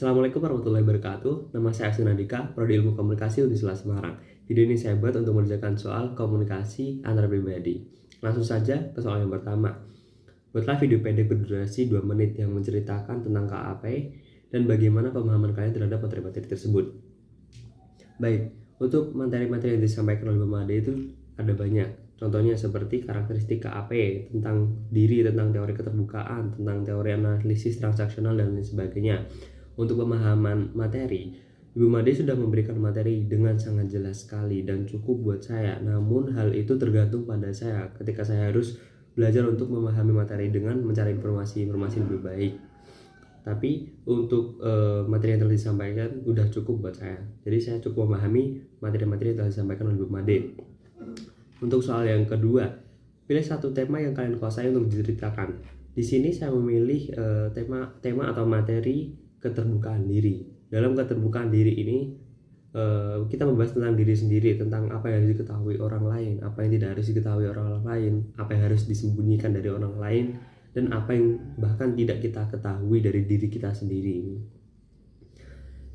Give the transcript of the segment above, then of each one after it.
Assalamualaikum warahmatullahi wabarakatuh. Nama saya Asun Andika, Prodi Ilmu Komunikasi Unisula Semarang. Video ini saya buat untuk mengerjakan soal komunikasi antar pribadi. Langsung saja ke soal yang pertama. Buatlah video pendek berdurasi 2 menit yang menceritakan tentang KAP dan bagaimana pemahaman kalian terhadap materi-materi tersebut. Baik, untuk materi-materi yang disampaikan oleh Bapak Ade itu ada banyak. Contohnya seperti karakteristik KAP, tentang diri, tentang teori keterbukaan, tentang teori analisis transaksional, dan lain sebagainya. Untuk pemahaman materi, Ibu Made sudah memberikan materi dengan sangat jelas sekali dan cukup buat saya. Namun hal itu tergantung pada saya ketika saya harus belajar untuk memahami materi dengan mencari informasi-informasi lebih baik. Tapi untuk materi yang telah disampaikan udah cukup buat saya. Jadi saya cukup memahami materi-materi yang telah disampaikan oleh Ibu Made. Untuk soal yang kedua, pilih satu tema yang kalian kuasai untuk diceritakan. Di sini saya memilih tema atau materi keterbukaan diri. Dalam keterbukaan diri ini kita membahas tentang diri sendiri, tentang apa yang harus diketahui orang lain, apa yang tidak harus diketahui orang lain, apa yang harus disembunyikan dari orang lain, dan apa yang bahkan tidak kita ketahui dari diri kita sendiri.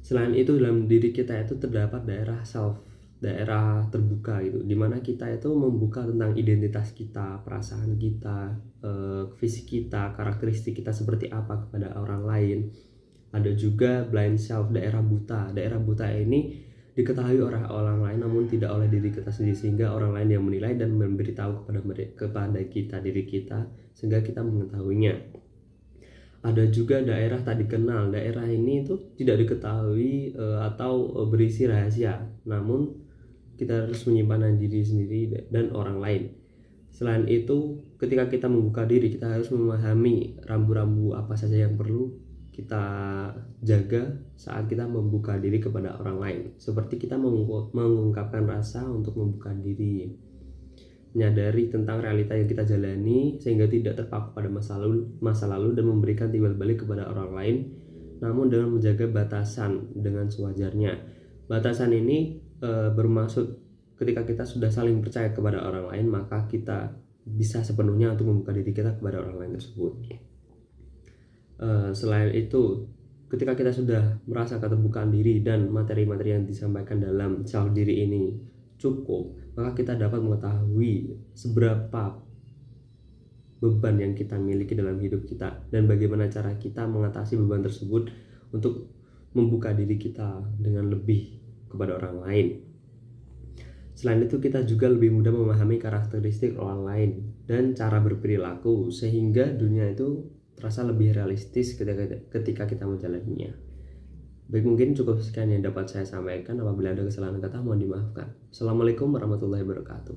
Selain itu, dalam diri kita itu terdapat daerah self, daerah terbuka gitu, dimana kita itu membuka tentang identitas kita, perasaan kita, fisik kita, karakteristik kita seperti apa kepada orang lain. Ada juga blind self, daerah buta. Daerah buta ini diketahui oleh orang lain namun tidak oleh diri kita sendiri, sehingga orang lain yang menilai dan memberitahu kepada kita diri kita sehingga kita mengetahuinya. Ada juga daerah tak dikenal. Daerah ini itu tidak diketahui atau berisi rahasia, namun kita harus menyimpan diri sendiri dan orang lain. Selain itu, ketika kita membuka diri, kita harus memahami rambu-rambu apa saja yang perlu kita jaga saat kita membuka diri kepada orang lain. Seperti kita mengungkapkan rasa untuk membuka diri, menyadari tentang realita yang kita jalani sehingga tidak terpaku pada masa lalu dan memberikan timbal balik kepada orang lain, namun dengan menjaga batasan dengan sewajarnya. Batasan ini bermaksud ketika kita sudah saling percaya kepada orang lain, maka kita bisa sepenuhnya untuk membuka diri kita kepada orang lain tersebut. Selain itu, ketika kita sudah merasa keterbukaan diri dan materi-materi yang disampaikan dalam self diri ini cukup, maka kita dapat mengetahui seberapa beban yang kita miliki dalam hidup kita dan bagaimana cara kita mengatasi beban tersebut untuk membuka diri kita dengan lebih kepada orang lain. Selain itu, kita juga lebih mudah memahami karakteristik orang lain dan cara berperilaku sehingga dunia itu terasa lebih realistis ketika kita menjalaninya. Baik, mungkin cukup sekian yang dapat saya sampaikan. Apabila ada kesalahan kata, mohon dimaafkan. Assalamualaikum warahmatullahi wabarakatuh.